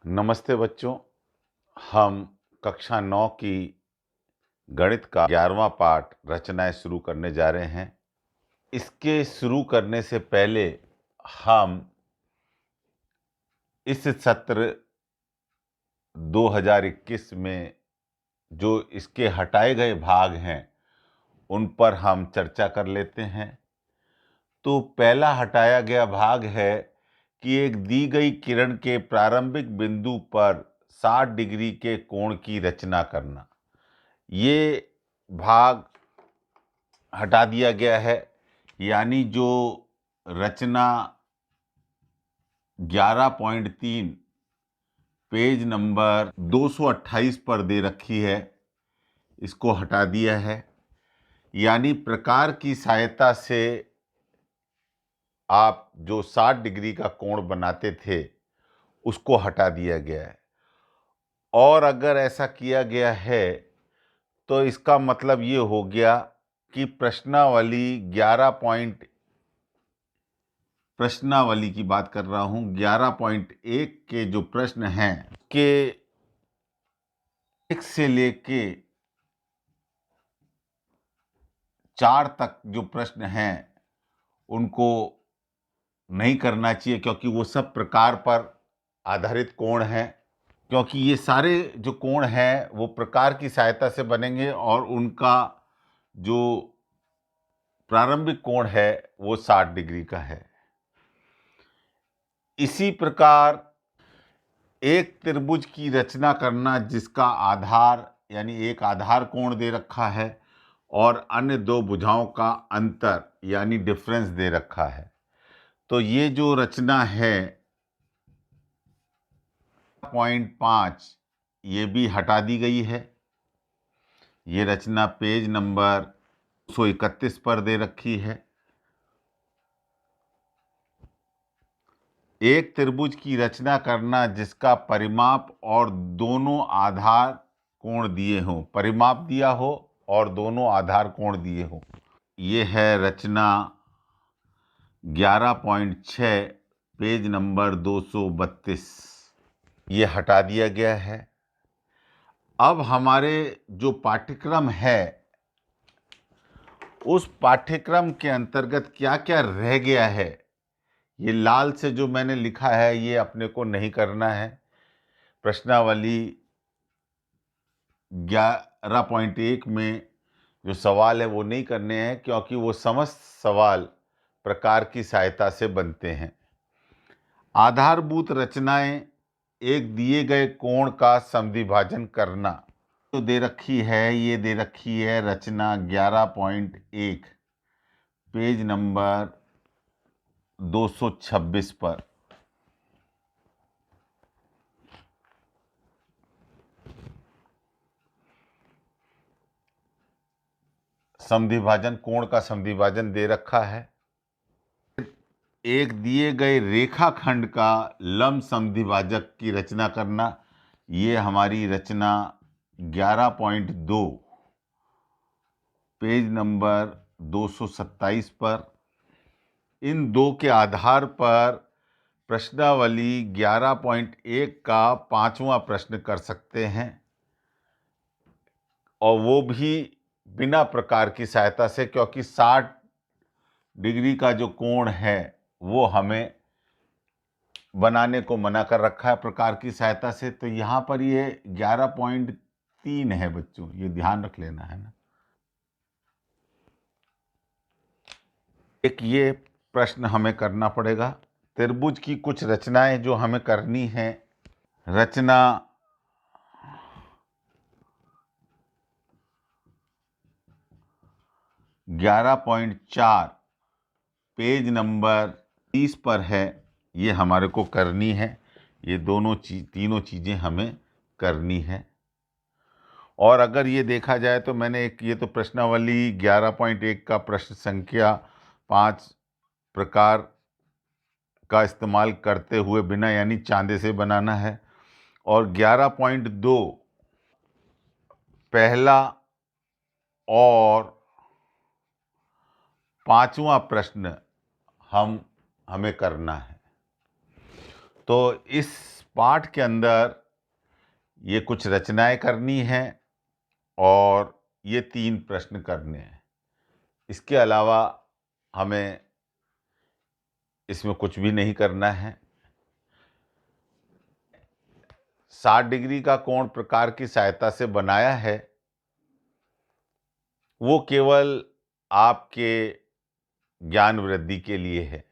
नमस्ते बच्चों। हम कक्षा 9 की गणित का 11वां पाठ रचनाएं शुरू करने जा रहे हैं। इसके शुरू करने से पहले हम इस सत्र 2021 में जो इसके हटाए गए भाग हैं उन पर हम चर्चा कर लेते हैं। तो पहला हटाया गया भाग है कि एक दी गई किरण के प्रारंभिक बिंदु पर 60 डिग्री के कोण की रचना करना। ये भाग हटा दिया गया है, यानी जो रचना 11.3 पेज नंबर 228 पर दे रखी है, इसको हटा दिया है। यानी प्रकार की सहायता से आप जो 60 डिग्री का कोण बनाते थे उसको हटा दिया गया है। और अगर ऐसा किया गया है तो इसका मतलब ये हो गया कि प्रश्नावली की बात कर रहा हूं, 11.1 के जो प्रश्न हैं के 1 से लेके 4 तक जो प्रश्न हैं उनको नहीं करना चाहिए, क्योंकि वो सब प्रकार पर आधारित कोण हैं। क्योंकि ये सारे जो कोण हैं वो प्रकार की सहायता से बनेंगे और उनका जो प्रारंभिक कोण है वो 60 डिग्री का है। इसी प्रकार एक त्रिभुज की रचना करना जिसका आधार यानी एक आधार कोण दे रखा है और अन्य दो भुजाओं का अंतर यानी डिफरेंस दे रखा है। तो ये जो रचना है 5 ये भी हटा दी गई है। ये रचना पेज नंबर 131 पर दे रखी है। एक त्रिभुज की रचना करना जिसका परिमाप और दोनों आधार कोण दिए हों, परिमाप दिया हो और दोनों आधार कोण दिए हों। ये है रचना 11.6 पेज नंबर 232। ये हटा दिया गया है। अब हमारे जो पाठ्यक्रम है उस पाठ्यक्रम के अंतर्गत क्या क्या रह गया है, ये लाल से जो मैंने लिखा है ये अपने को नहीं करना है। प्रश्नावली 11.1 में जो सवाल है वो नहीं करने हैं, क्योंकि वो समस्त सवाल प्रकार की सहायता से बनते हैं। आधारभूत रचनाएं एक दिए गए कोण का समद्विभाजन करना जो दे रखी है, ये दे रखी है रचना 11.1 पेज नंबर 226 पर। समद्विभाजन, कोण का समद्विभाजन दे रखा है। एक दिए गए रेखाखंड का लंब समद्विभाजक की रचना करना, ये हमारी रचना 11.2 पेज नंबर 227 पर। इन दो के आधार पर प्रश्नावली 11.1 का 5वां प्रश्न कर सकते हैं, और वो भी बिना प्रकार की सहायता से, क्योंकि 60 डिग्री का जो कोण है वो हमें बनाने को मना कर रखा है प्रकार की सहायता से। तो यहाँ पर ये 11.3 है बच्चों, ये ध्यान रख लेना है ना। एक ये प्रश्न हमें करना पड़ेगा। त्रिभुज की कुछ रचनाएं जो हमें करनी है, रचना 11.4 पेज नंबर 30 पर है, ये हमारे को करनी है। ये तीनों चीज़ें हमें करनी है। और अगर ये देखा जाए तो मैंने ये तो प्रश्नावली 11.1 का प्रश्न संख्या 5 प्रकार का इस्तेमाल करते हुए बिना यानी चांदे से बनाना है। और 11.2 पहला और 5वां प्रश्न हमें करना है। तो इस पाठ के अंदर ये कुछ रचनाएं करनी हैं और ये 3 प्रश्न करने हैं। इसके अलावा हमें इसमें कुछ भी नहीं करना है। 60 डिग्री का कोण प्रकार की सहायता से बनाया है, वो केवल आपके ज्ञान वृद्धि के लिए है।